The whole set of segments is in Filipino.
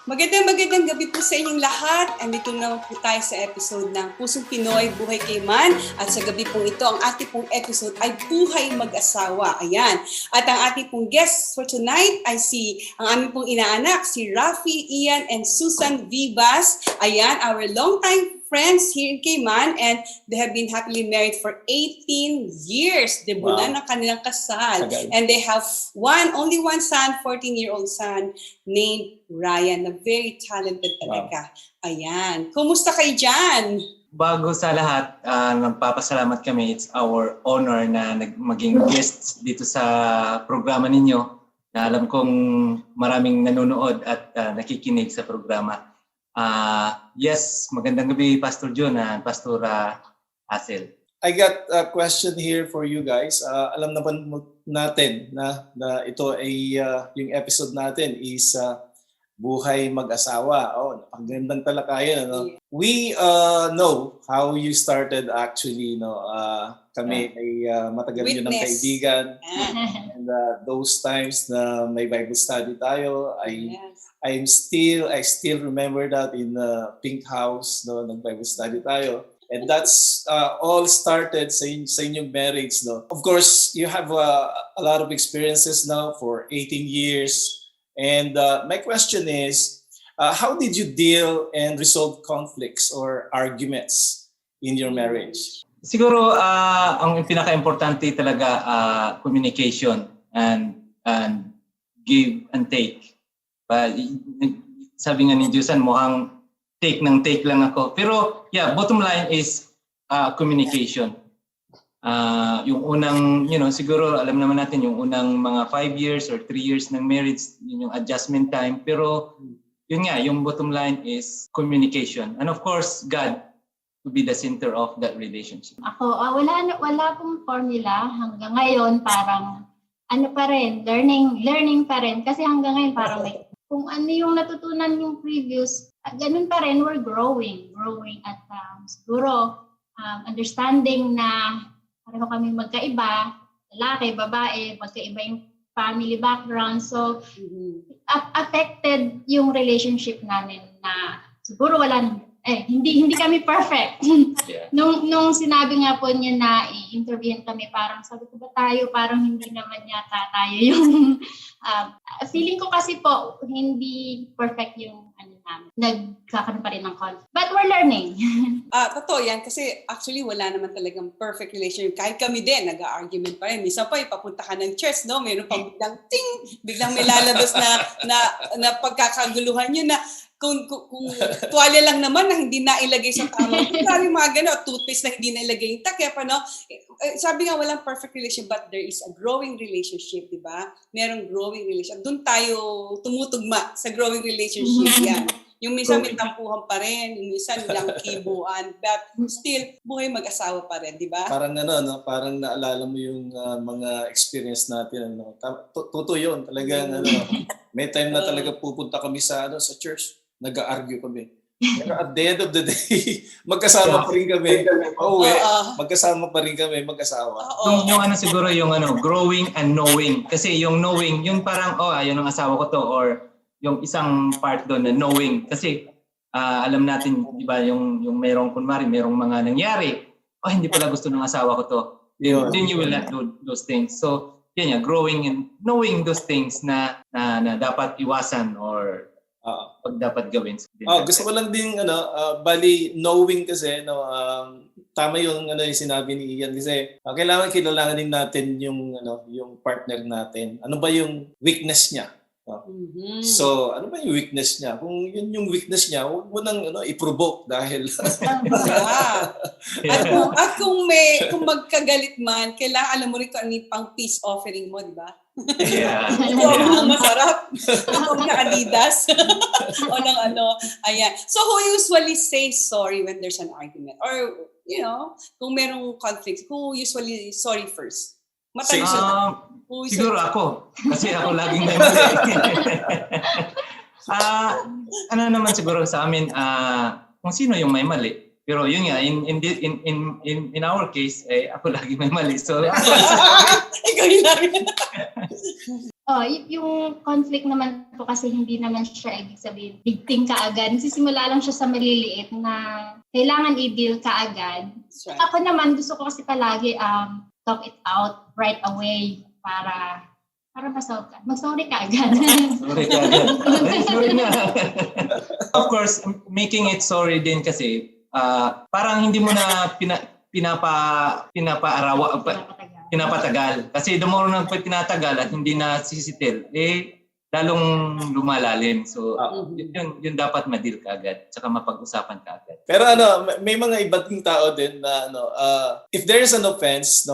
Magandang gabi po sa inyong lahat. Andito naman po tayo sa episode ng Pusong Pinoy, Buhay Kayman. At sa gabi pong ito, ang ating pong episode ay Buhay Mag-asawa. Ayan. At ang ating pong guests for tonight ay ang aming pong inaanak, si Rafi, Ian, and Susan Vivas. Ayan, our longtime friends here in Cayman, and they have been happily married for 18 years. Debut na ng kanilang kasal. Okay. And they have only one son, 14-year-old son, named Ryan, na very talented talaga. Wow. Ayan. Kumusta kayo dyan? Bago sa lahat, nagpapasalamat kami. It's our honor na maging guests dito sa programa ninyo. Na alam kong maraming nanonood at nakikinig sa programa. Yes, magandang gabi, Pastor John and Pastor Asel. I got a question here for you guys. Alam naman natin na ito ay yung episode natin is Buhay Mag-asawa. Oh, napagandang talakayan. No? We know how you started actually. No? Kami ay matagal nyo ng kaibigan. And those times na may Bible study tayo, I still remember that in the Pink House, no, nag-Bible study tayo. And that's all started sa inyong marriage, no. Of course, you have a lot of experiences now for 18 years. And my question is, how did you deal and resolve conflicts or arguments in your marriage? Siguro ang pinaka-importante talaga communication and give and take. Sabi nga ni Jusan, mukhang take lang ako. Pero yeah, bottom line is communication. Yung unang, siguro alam naman natin yung unang mga 5 years or 3 years ng marriage, yun yung adjustment time. Pero yun nga, yung bottom line is communication. And of course, God to be the center of that relationship. Ako, wala pong formula hanggang ngayon, parang pa rin, learning pa rin. Kasi hanggang ngayon parang kung ano yung natutunan yung previous, ganun pa rin, we're growing at siguro understanding na pareho kami magkaiba, lalaki, babae, magkaiba yung family background. So, affected yung relationship namin na siguro hindi kami perfect. Yeah. Nung sinabi nga po niya na i-interview kami, parang sabi ko ba tayo, parang hindi naman yata tayo yung feeling ko kasi po hindi perfect yung namin. Nagkakaroon pa rin ng conflict. But we're learning. Totoo yan kasi actually wala naman talagang perfect relationship. Kahit kami din, nag-argument pa rin. Minsan pa, ipapunta ka ng church, no? Mayroon pang biglang may lalabas na pagkakaguluhan yun na kung tuwalya lang naman na hindi nailagay sa tamang yung mga gano'n, toothpaste na hindi nailagay yung takip, ano? Sabi nga, walang perfect relationship, but there is a growing relationship, di ba? Merong growing relationship. Doon tayo tumutugma sa growing relationship yan. Yung minsan may tampuhan pa rin, yung minsan lang kibuan, but still, buhay mag-asawa pa rin, di ba? Parang parang naalala mo yung mga experience natin. Totoo yun, talagang may time na talaga pupunta kami sa church. Nag-argue kami. Pero at the end of the day, magkasama pa rin kami. Magkasama pa rin kami, mag-asawa. Yung siguro yung growing and knowing. Kasi yung knowing, yun parang, ayun ang asawa ko to, or yung isang part doon na knowing. Kasi alam natin, di ba, yung merong mga nangyari, hindi pala gusto ng asawa ko to. Then you will not do those things. So, yan growing and knowing those things na dapat iwasan or dapat gawin. Gusto ko lang din bali knowing kasi tama yung yung sinabi ni Ian kasi kailangan kilalanin natin yung partner natin. Ano ba yung weakness niya? So, ano ba yung weakness niya? Kung yun yung weakness niya, huwag mo nang i-provoke dahil at kung magkagalit man, kailangan alam mo rin kung ano yung pang peace offering mo, di ba? Yeah. Masarap. Kung na Adidas. O ng ayan. So, who usually says sorry when there's an argument? Or, kung merong conflict, who usually sorry first? Siguro ako. Kasi ako laging may mali. Naman siguro sa amin, kung sino yung may mali. Pero yun nga, in our case, ako lagi may mali. So, ikaw yung lagi. Yung conflict naman po kasi hindi naman siya ibig sabihin big thing kaagad. Nagsisimula lang siya sa maliliit na kailangan i-deal kaagad. That's right. Ako naman gusto ko kasi palagi talk it out right away para mag-sorry ka agad. Sorry ka agad. Sorry na. Of course, making it sorry din kasi parang hindi mo na pinapatagal. Kasi the more na pinatagal at hindi na sisitil, lalong lumalalim. So, yun dapat ma-deal ka agad. Tsaka mapag-usapan ka agad. Pero may mga iba't ding tao din na if there is an offense,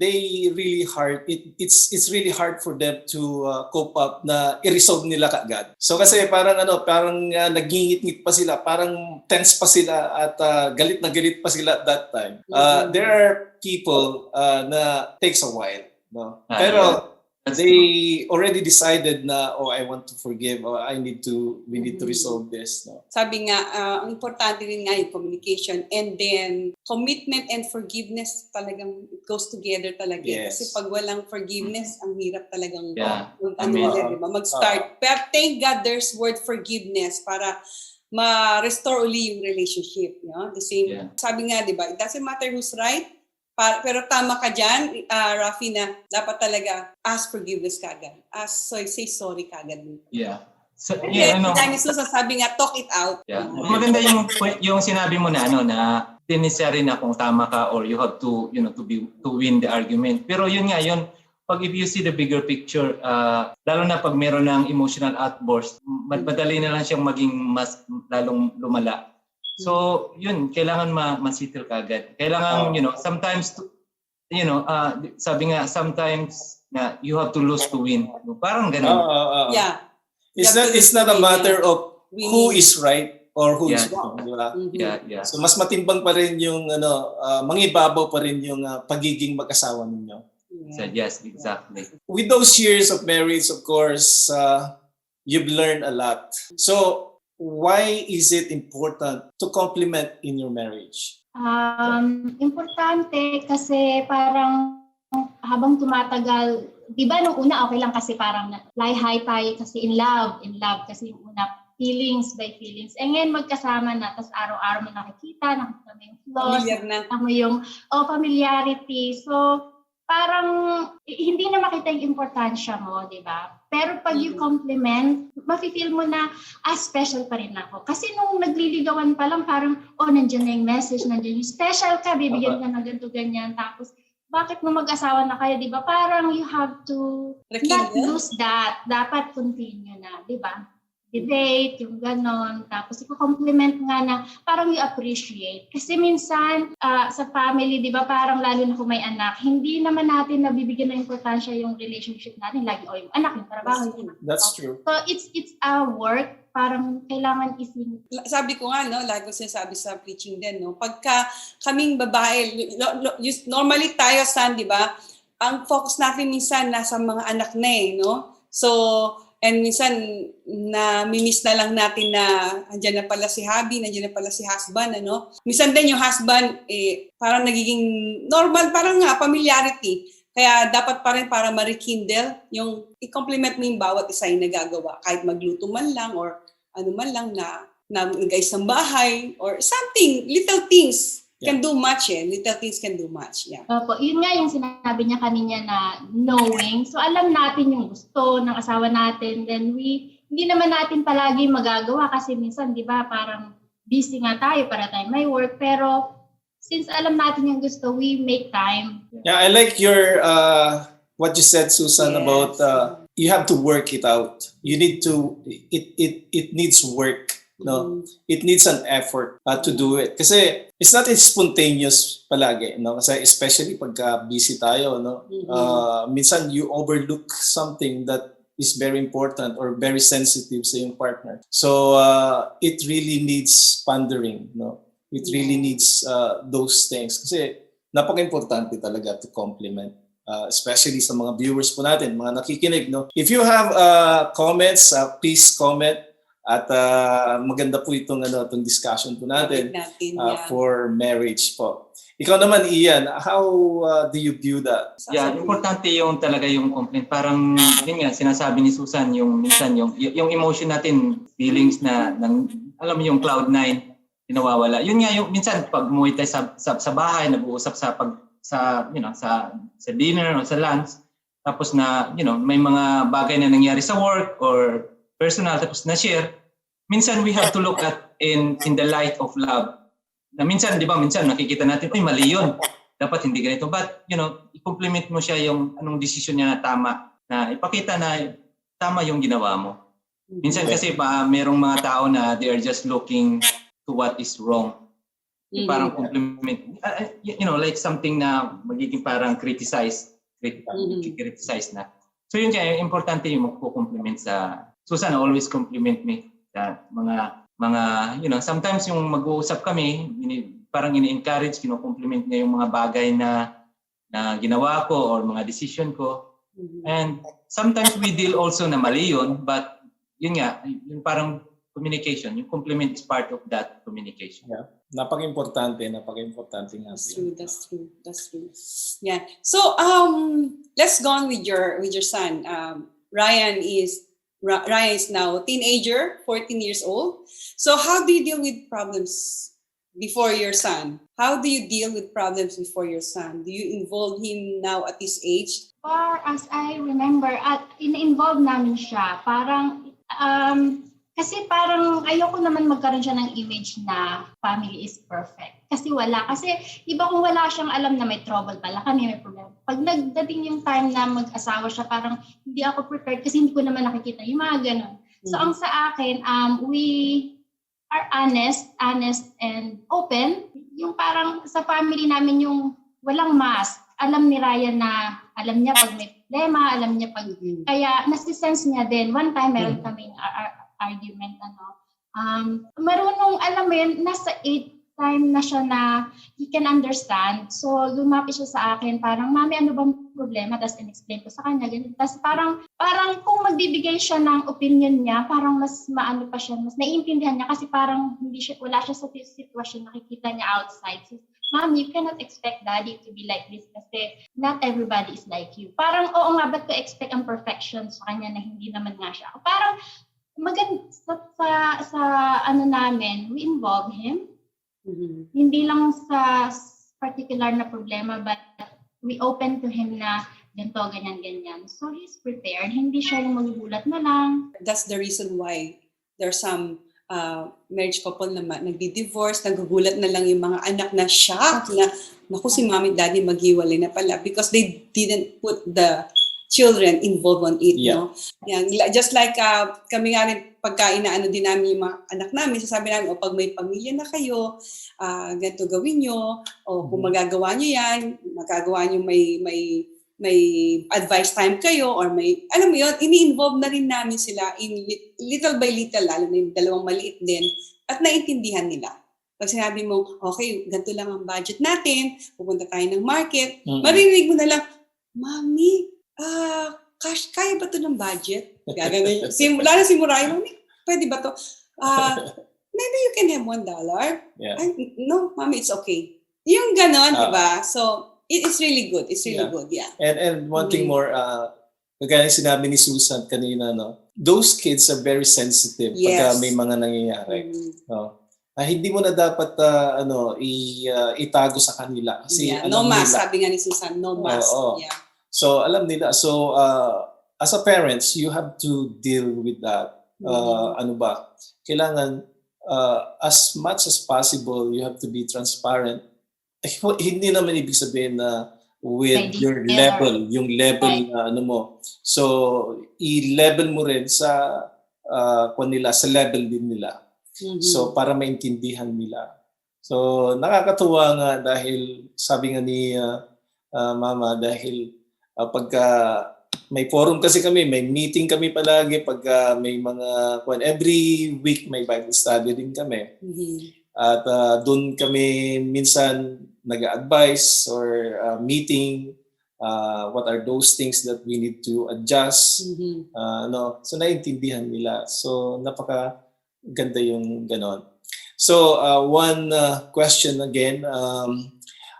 they really hard it's really hard for them to cope up na i-resolve nila kaagad. So kasi parang nagingit-ngit pa sila, parang tense pa sila at galit na galit pa sila at that time. There are people na takes a while, no? Pero they already decided na I want to forgive or we need to resolve this, no? Sabi nga, ang importante rin nga yung communication and then commitment and forgiveness talagang it goes together talaga. Yes. Kasi pag walang forgiveness, ang hirap talagang Amen. mag-start. Pero thank God there's word forgiveness para ma-restore uli yung relationship. No? The same, sabi nga, di ba, it doesn't matter who's right, pero tama ka dyan, Rafi, na dapat talaga ask forgiveness kagad. Say sorry kagad. Yeah. So, Dahil Susan, sabi nga, talk it out. Yeah. Maganda yung sinabi mo na na necessary na kung tama ka or you have to to win the argument. Pero yun pag if you see the bigger picture, lalo na pag meron ng emotional outburst, madali na lang siyang maging mas lalong lumala. So, yun, kailangan ma-settle ka agad. Kailangan, sometimes, sabi nga, sometimes na you have to lose to win. Parang ganun. Yeah. It's not a matter of who is right or who is Yeah. wrong, di ba? Yeah. So mas matimbang pa rin yung mangibabaw pa rin yung pagiging mag-asawa ninyo. So, yes, exactly. With those years of marriage, of course, you've learned a lot. So why is it important to compliment in your marriage? Importante kasi parang habang tumatagal, di ba nung una okay lang kasi parang fly high tayo kasi in love kasi yung una feelings by feelings. And ngayon magkasama na, tapos araw-araw mo nakikita mo yung flaws, nakikita mo yung familiarity. So parang hindi na makita yung importansya mo, di ba? Pero pag you compliment, mafe-feel mo na, special pa rin ako. Kasi nung nagliligawan pa lang, parang, nandiyan na yung message, nandiyan yung special ka, bibigyan ka ng ganito, ganyan. Tapos, bakit mo mag-asawa na kayo, di ba? Parang you have to not lose that. Dapat continue na, di ba? I-date, yung ganon. Tapos i-compliment nga na parang you appreciate. Kasi minsan sa family, di ba, parang lalo na kung may anak, hindi naman natin nabibigyan ng importansya yung relationship natin. Lagi, yung anak, yung trabaho. That's true. So it's our work. Parang kailangan isipin. Sabi ko nga, lagi ko sinasabi sa preaching din, pagka kaming babae, normally tayo, di ba, ang focus natin minsan nasa mga anak na So, and minsan, na-miss na lang natin na andyan na pala si hubby, nandiyan na pala si husband, Minsan din yung husband, parang nagiging normal, parang familiarity. Kaya dapat pa rin para ma-rekindle, yung i-compliment mo yung bawat isa yung nagagawa. Kahit magluto man lang or ano man lang na guys ng bahay or something, little things. Can do much Little things can do much. Yeah. Opo, yun nga yung sinabi niya kanina na knowing. So alam natin yung gusto ng asawa natin. Then hindi naman natin palagi magagawa kasi minsan, di ba, parang busy nga tayo para tayo may work. Pero since alam natin yung gusto, we make time. Yeah, I like your what you said, Susan, about you have to work it out. You need to it needs work. No, it needs an effort to do it. Kasi it's not spontaneous palagi, Kasi especially pagka busy tayo, minsan you overlook something that is very important or very sensitive sa iyong partner. So it really needs pondering, It really needs those things. Kasi napaka-importante talaga to compliment. Especially sa mga viewers po natin, mga nakikinig, If you have comments, please comment. At maganda po itong discussion po natin for marriage po. Ikaw naman, Ian, how do you view that? Yeah, importante yung talaga yung complaint. Parang yun nga sinasabi ni Susan yung minsan yung emotion natin, feelings na ng alam mo yung cloud9 nawawala. Yun nga yung minsan pag umuwi tayo sa bahay, nag-uusap sa sa dinner o sa lunch, tapos na may mga bagay na nangyari sa work or personal tapos na share. Minsan we have to look at in the light of love. Na minsan, di ba, minsan nakikita natin, mali yun. Dapat hindi ganito. But, i-compliment mo siya yung anong desisyon niya na tama. Na ipakita na tama yung ginawa mo. Minsan kasi merong mga tao na they are just looking to what is wrong. Parang compliment. Like something na magiging parang criticize na. So yun kaya, importante yung magpo-compliment sa... Susan always compliment me sa mga sometimes yung mag-uusap kami, parang ini-encourage, kino-compliment niya yung mga bagay na ginawa ko or mga decision ko. And sometimes we deal also na mali yun, but yun nga, yung parang communication, yung compliment is part of that communication. Yeah. Napaka-importante nga. That's true. Yeah. So let's go on with your son. Ryan is now a teenager, 14 years old. So how do you deal with problems before your son? How do you deal with problems before your son? Do you involve him now at this age? Far as I remember, in-involve namin siya. Parang, kasi parang ayoko naman magkaroon siya ng image na family is perfect. Kasi wala. Kasi iba kung wala siyang alam na may trouble pala kami, may problema. Pag nagdating yung time na mag-asawa siya, parang hindi ako prepared kasi hindi ko naman nakikita yung mga ganun. So ang sa akin, we are honest and open. Yung parang sa family namin yung walang mask. Alam ni Ryan na, alam niya pag may problema, alam niya pag... Kaya nasi-sense niya din. One time meron kaming argument, marunong, alam mo yun, nasa 8th time na siya na he can understand. So, lumapit siya sa akin, parang, Mami, ano bang problema? Tapos, in-explain ko sa kanya. Ganun. Tapos, parang kung magbibigay siya ng opinion niya, parang mas maano pa siya, mas naiintindihan niya kasi parang wala siya sa sitwasyon, nakikita niya outside. So, Mom, you cannot expect Daddy to be like this kasi not everybody is like you. Parang, oo nga, ba't ko expect ang perfection sa kanya na hindi naman nga siya? Parang, maganda sa namin, we involve him. Hindi lang sa particular na problema, but we open to him na ganito, ganyan. So he's prepared. Hindi siya yung magugulat na lang. That's the reason why there's some marriage couple na nagdi-divorce, nagugulat na lang yung mga anak na shock na, naku, si Mommy at Daddy maghiwalay na pala because they didn't put the children involved on it, no? Yan. Just like kami nga rin, pagka inaano din namin yung mga anak namin, sasabi namin, pag may pamilya na kayo, ganito gawin nyo, o kung magagawa nyo yan, magagawa nyo may advice time kayo, or may, alam mo yun, ini-involve na rin namin sila in little by little, lalo na yung dalawang maliit din, at naintindihan nila. Pag sinabi mo, okay, ganito lang ang budget natin, pupunta tayo ng market, marinig mo na lang, Mami, kaya ba ito ng budget? Gagawin. Simula na si Muray, pwede ba ito? Maybe you can have $1. Yeah. No, Mommy, it's okay. Yung ganon, diba? So, it's really good. It's really good, yeah. And one thing more, kagaya sinabi ni Susan kanina, no? Those kids are very sensitive pagka may mga nangyayari. No? Hindi mo na dapat itago sa kanila. Kasi no mask, sabi nga ni Susan, no mask. Yeah. So, alam nila. So, as a parents, you have to deal with that. Kailangan, as much as possible, you have to be transparent. Hindi naman ibig sabihin na with your level, yung level na mo. So, i-level mo rin sa sa level din nila. So, para maintindihan nila. So, nakakatuwa nga dahil, sabi nga ni Mama, dahil pagka may forum kasi kami, may meeting kami palagi pagka may mga every week may Bible study din kami. At doon kami minsan nag-advise or meeting what are those things that we need to adjust. So naiintindihan nila. So napaka ganda yung ganon. So one question again,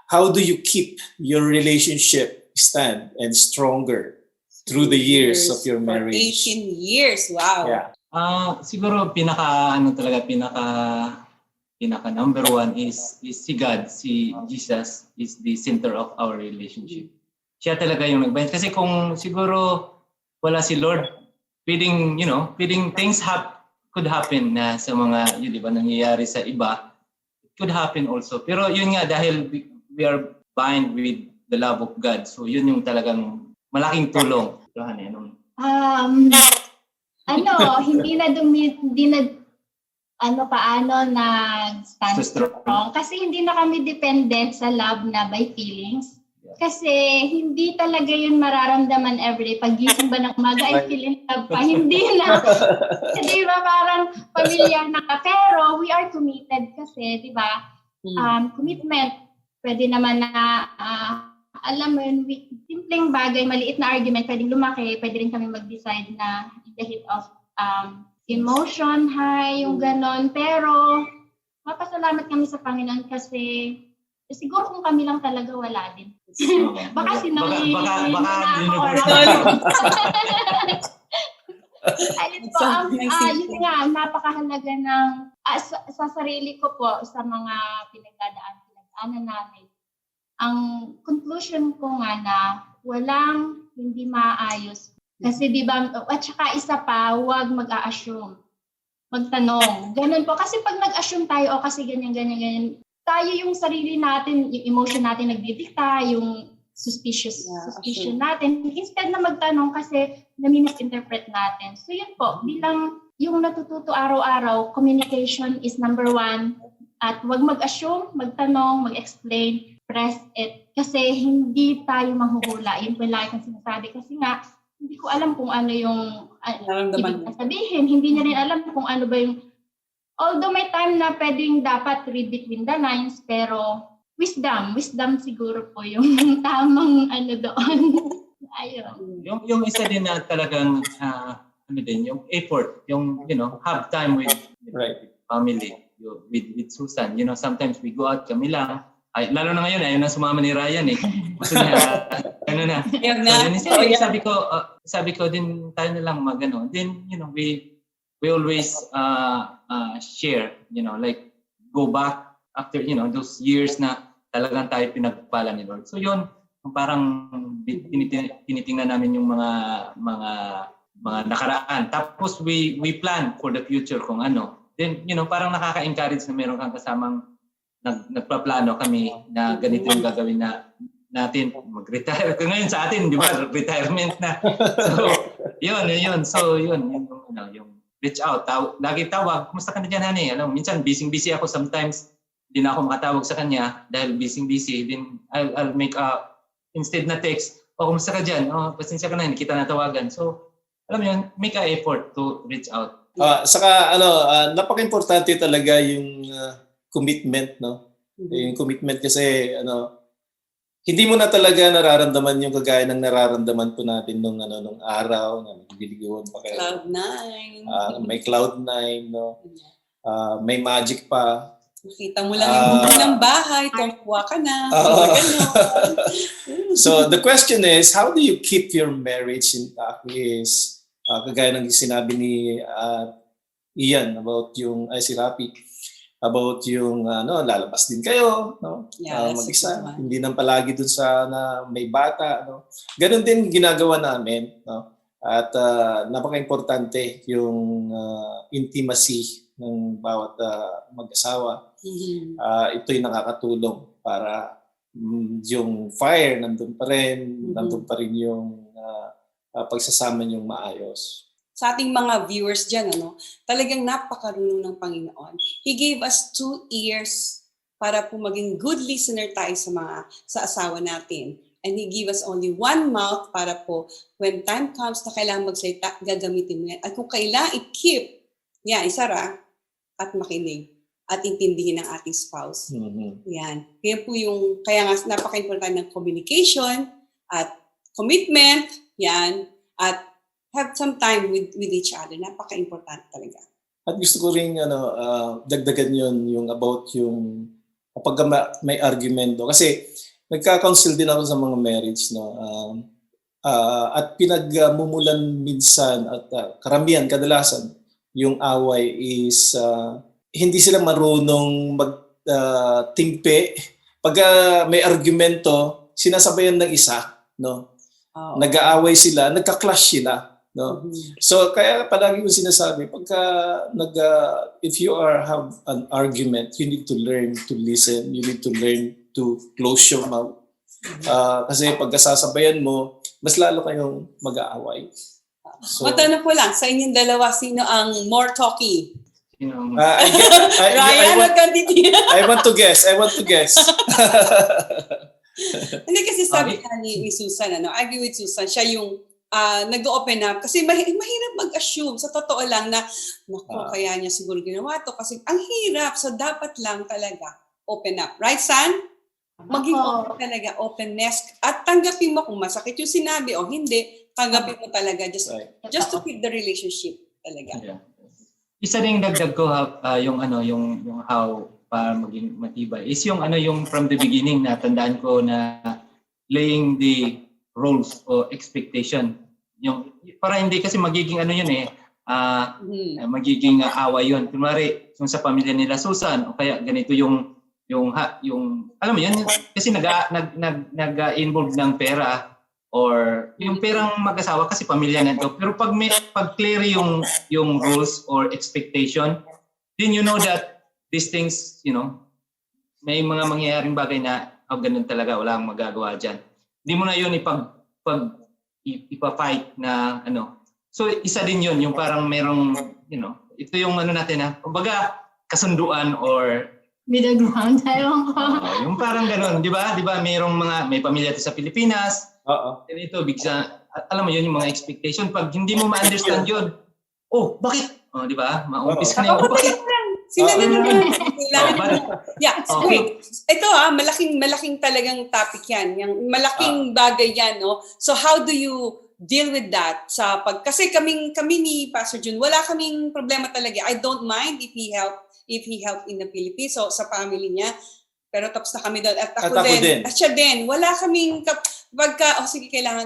how do you keep your relationship stand and stronger through the years of your For marriage? 18 years. Wow. Yeah. Siguro pinaka number one is si God, si Jesus is the center of our relationship. Siya talaga yung nagbayad. Kasi kung siguro wala si Lord, pwedeng things could happen na sa mga, yun, di ba, nangyayari sa iba. It could happen also. Pero yun nga, dahil we are bind with the love of God. So yun yung talagang malaking tulong. Hindi na paano nag-stand strong. Kasi hindi na kami dependent sa love na by feelings. Kasi hindi talaga yun mararamdaman everyday. Pag gising ba ng umaga, I feel in love pa. Hindi na. Di ba parang familiar na ka. Pero we are committed kasi, di ba? Commitment. Pwede naman na, alam mo yun, simpleng bagay, maliit na argument, pwedeng lumaki, pwede rin kami mag-decide na in the heat of emotion, high, yung ganon. Pero, mapasalamat kami sa Panginoon kasi siguro kung kami lang talaga wala din. Baka sinangihin na ako. Ayun po, yun nga, napakahalaga ng, sa sarili ko po, sa mga pinagdaanan namin. Ang conclusion ko nga na walang hindi maayos. Kasi di ba, at saka isa pa, huwag mag-a-assume. Magtanong. Ganun po. Kasi pag nag-assume tayo, kasi ganyan, tayo yung sarili natin, yung emotion natin nagdidikta, yung suspicion natin. Instead na magtanong kasi nami-misinterpret natin. So yun po, bilang yung natututo araw-araw, communication is number one. At huwag mag-assume, magtanong, mag-explain, press it. Kasi hindi tayo mahuhula. Yun po lagi kong sinasabi. Kasi nga, hindi ko alam kung ano yung ibig sabihin. Hindi niya rin alam kung ano ba yung. Although may time na pwedeng dapat read between the lines, pero wisdom siguro po yung tamang doon. Ayun. Yung isa din na talagang yung effort, yung have time with family, with Susan. Sometimes we go out kami lang. Lalo na ngayon, ayaw na sumama ni Ryan eh. Gusto niya, sabi ko din tayo na lang Then, we always share, like go back after, those years na talagang tayo pinagpala ni Lord. So yun, parang tinitingnan namin yung mga nakaraan. Tapos we plan for the future kung ano. Then, parang nakaka-encourage na meron kang kasamang nagpaplano kami na ganito yung gagawin natin, mag-retire. Ngayon sa atin, di ba, retirement na. So, yun. So, yung reach out. Lagi tawag, kumusta ka na dyan, honey? Minsan, busy ako sometimes. Hindi na ako makatawag sa kanya dahil busy. Then, I'll make instead na text, kumusta ka dyan? Pasensya ka na, hindi kita natawagan. So, alam mo yun, make an effort to reach out. Saka, napaka-importante talaga yung commitment, no? Yung commitment kasi, hindi mo na talaga nararamdaman yung kagaya ng nararamdaman po natin nung araw na nagbiliguan pa kayo. Cloud9. May Cloud9, no? May magic pa. Nakita mo lang yung bubong ng bahay, tumawa ka na. So the question is, how do you keep your marriage intact? Is kagaya ng sinabi ni Ian about si Rapi, about yung lalabas din kayo, no? Mag-isa, hindi nang palagi dun sa na may bata, no? Ganon din ginagawa namin, no? At napaka-importante yung intimacy ng bawat mag-asawa. Ito'y nakakatulong para yung fire nandun pa rin, nandun pa rin yung pagsasama niyong maayos. Sa ating mga viewers dyan, talagang napakarunong ng Panginoon. He gave us 2 ears para po maging good listener tayo sa asawa natin. And He gave us only 1 mouth para po, when time comes na kailangan magsalita, gagamitin mo yan. At kung kailangan i-keep, isara at makinig at intindihin ng ating spouse. Yan. Kaya nga napaka-importante ng communication at commitment, at have some time with each other. Napaka-importante talaga. At gusto ko rin dagdagan yon yung about yung pag may argumento. Kasi nagka-counsel din ako sa mga marriage, no? At pinagmumulan minsan at karamihan, kadalasan, yung away is hindi sila marunong magtimpe. Pag may argumento, sinasabayan ng isa, no? Nag-aaway sila, nagka-clash sila, no? So kaya palagi ko sinasabi, pagka if you have an argument, you need to learn to listen, you need to learn to close your mouth. Kasi pagkasasabayan mo, mas lalo kayong mag-aaway. So, Matanong ko lang, sa inyong dalawa, sino ang more talky? Ryan o Candidina? I want to guess. Hindi kasi sabi ni Susan, I agree with Susan, siya yung nag-open up. Kasi mahirap mag-assume, sa totoo lang na, kaya niya siguro ginawa to. Kasi ang hirap, so dapat lang talaga open up. Right, San? Maging open talaga, openness. At tanggapin mo kung masakit yung sinabi o hindi, tanggapin mo talaga just to keep the relationship talaga. Yeah. Isa ding dagdag ko yung how para maging matibay is yung from the beginning na tandaan ko na laying the roles or expectation. Yung para hindi kasi magiging magiging away yun. Kunwari, yung sa pamilya nila Susan o kaya ganito yung alam mo yun kasi nag-involve ng pera or yung perang mag-asawa kasi pamilya nito, pero pag clear yung rules or expectation, then you know that these things, may mga mangyayaring bagay na ganun talaga, wala kang magagawa dyan. Hindi mo na yun ipa-fight na So isa din yun, yung parang merong ito yung natin kumbaga kasunduan or middle ground, ewan ko. Yung parang gano'n, di ba? Di ba may pamilya sa Pilipinas. Ito, bigsa, alam mo yun, yung mga expectation. Pag hindi mo ma-understand yun, bakit? Di ba? Maumpis ka na yun. Bakit? Yeah, wait. Ito malaking talagang topic yan. Yung malaking bagay yan, no? So how do you deal with that? Kasi kami ni Pastor Jun, wala kaming problema talaga. I don't mind if he helped in the Philippines, so sa family niya. Pero tapos na kami doon. At ako din. At siya din. Wala kaming,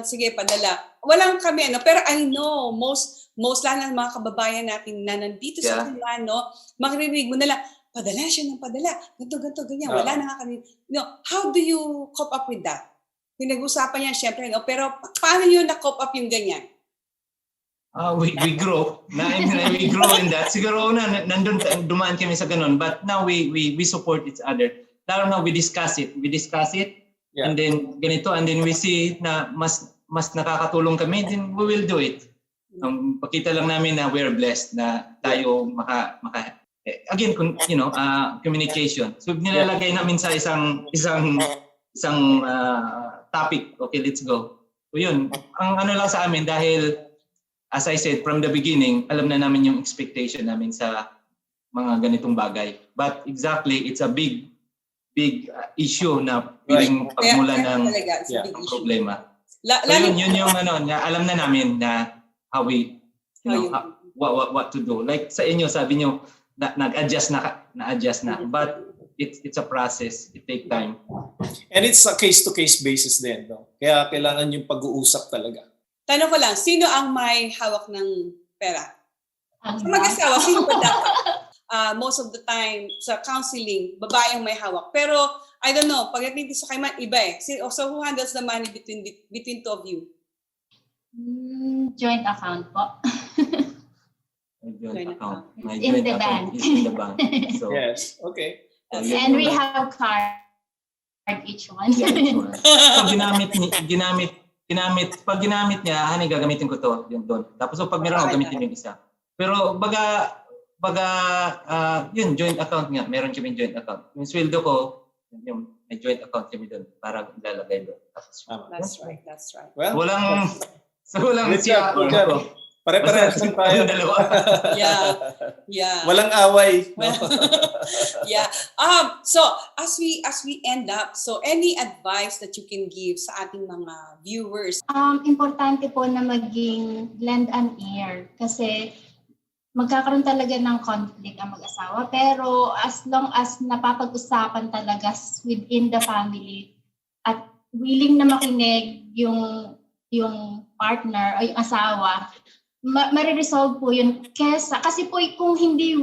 sige, padala. Walang kami, Pero I know, most lalo ng mga kababayan natin na nandito sa Finland, makirinig mo na lang, padala siya ng padala. Ganto, ganyan. Wala na nga kami. How do you cope up with that? Pinag-usapan niya, syempre, Pero paano nyo na-cope up yung ganyan? We grow. We grow in that. Siguro dumaan kami sa ganun. But now we support each other. Lalo na we discuss it. And then ganito. And then we see na mas nakakatulong kami. Then we will do it. Pakita lang namin na we're blessed na tayo again, communication. So nilalagay namin sa isang topic. Okay, let's go. So yun. Ang lang sa amin dahil as I said, from the beginning, alam na namin yung expectation namin sa mga ganitong bagay. But exactly, it's a big issue na pwedeng pagmula ng problema. So yun yung alam na namin na how we, what to do. Like sa inyo, sabi nyo, na-adjust na. But it's a process. It takes time. And it's a case-to-case basis din. No? Kaya kailangan yung pag-uusap talaga. Tanong ko lang, sino ang may hawak ng pera? Sa mag-asawa, sino ba dapat? Most of the time, sa counseling, babae ang may hawak. Pero, I don't know, pagdating sa kay man, iba eh. So, who handles the money between two of you? Joint account po. Joint account. My In joint the account bank. is in the bank. So, Yes, okay. And we have card each one. So, pag ginamit niya, gagamitin ko to, yun doon. Tapos pag meron ako, gamitin yung isa. Pero yun, joint account nga, meron kami joint account. Yung sweldo ko, may joint account kami doon para ilalagay doon. Tapos, That's right. Well, walang good siya. job. Pare-parehas lang tayo. Dalawa. Yeah. Walang away. No? Yeah. So as we end up, so any advice that you can give sa ating mga viewers? Importante po na maging lend an ear kasi magkakaroon talaga ng conflict ang mag-asawa. Pero as long as napapag-usapan talaga within the family at willing na makinig yung partner o yung asawa, mariresolve po yun. Kasi po kung hindi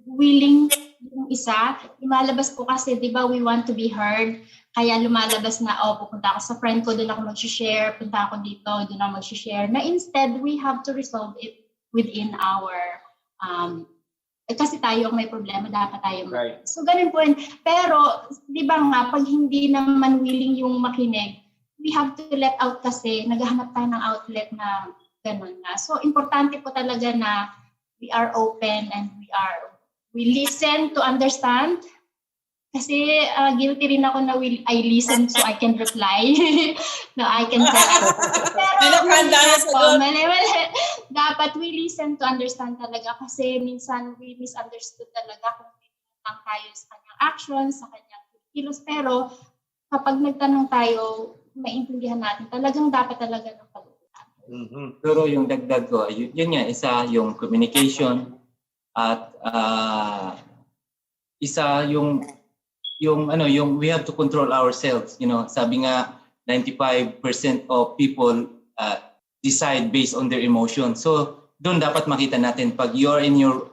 willing yung isa, lumalabas po kasi, di ba, we want to be heard. Kaya lumalabas na, pupunta ako sa friend ko, doon ako mag-share, punta ako dito, doon ako mag-share. Na instead, we have to resolve it within our, kasi tayo ang may problema, dapat tayo. Right. So, ganun po yun. Pero, di ba nga, pag hindi naman willing yung makinig, we have to let out kasi naghahanap tayo ng outlet na ganun na. So, importante po talaga na we are open and we listen to understand. Kasi guilty rin ako na I listen so I can reply. No, I can tell. Pero mali. Dapat we listen to understand talaga kasi minsan we misunderstood talaga kung lang tayo sa kanyang actions, sa kanyang kilos. Pero kapag nagtanong tayo, maintindihan natin. Talagang dapat talaga ng pag-usapan. Pero yung dagdag ko, yun nga, isa yung communication at isa yung we have to control ourselves. Sabi nga 95% of people decide based on their emotions. So doon dapat makita natin pag you're in your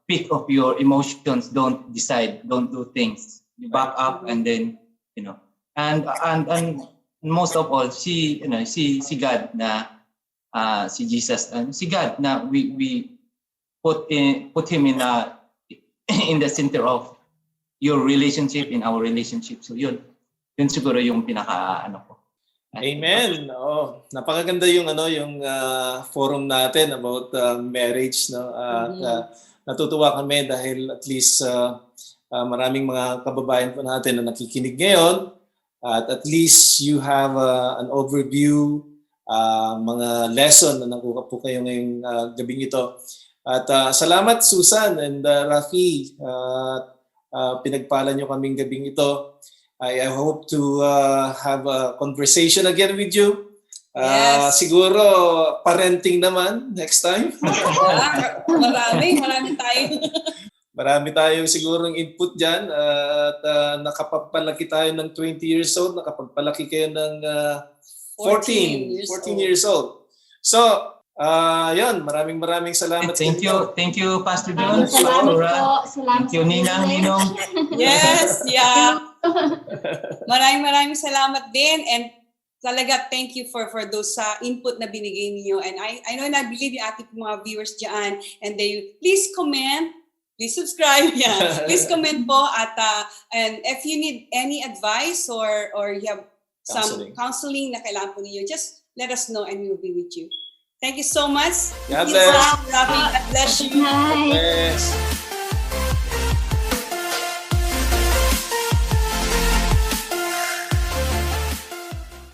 peak of your emotions, don't decide, don't do things. You back up and then and most of all si God na si Jesus and si God na we put him in the center of your relationship, in our relationship. So yun siguro yung pinaka ko. Amen. Napakaganda yung forum natin about marriage, no. At natutuwa kami dahil at least maraming mga kababayan po natin na nakikinig ngayon. At least you have an overview, mga lesson na nakuha po kayo ngayong gabing ito. At salamat Susan and Rafi. Pinagpala nyo kaming gabing ito. I hope to have a conversation again with you. Yes. Siguro parenting naman next time. Marami tayo. Marami tayong sigurong input dyan at nakapagpalaki tayo ng 20 years old, nakapagpalaki kayo ng 14 years old. So, yun, maraming salamat. Thank you Pastor John. Salamat po. Thank you Ninong. Yes, yeah. Maraming salamat din and talaga thank you for those input na binigay niyo and I know and I believe yung ating mga viewers diyan and they please comment, please subscribe, yeah. Please comment po at and if you need any advice or you have some counseling na kailangan po niyo, just let us know and we will be with you. Thank you so much. God bless. God bless you. Bye. Yes.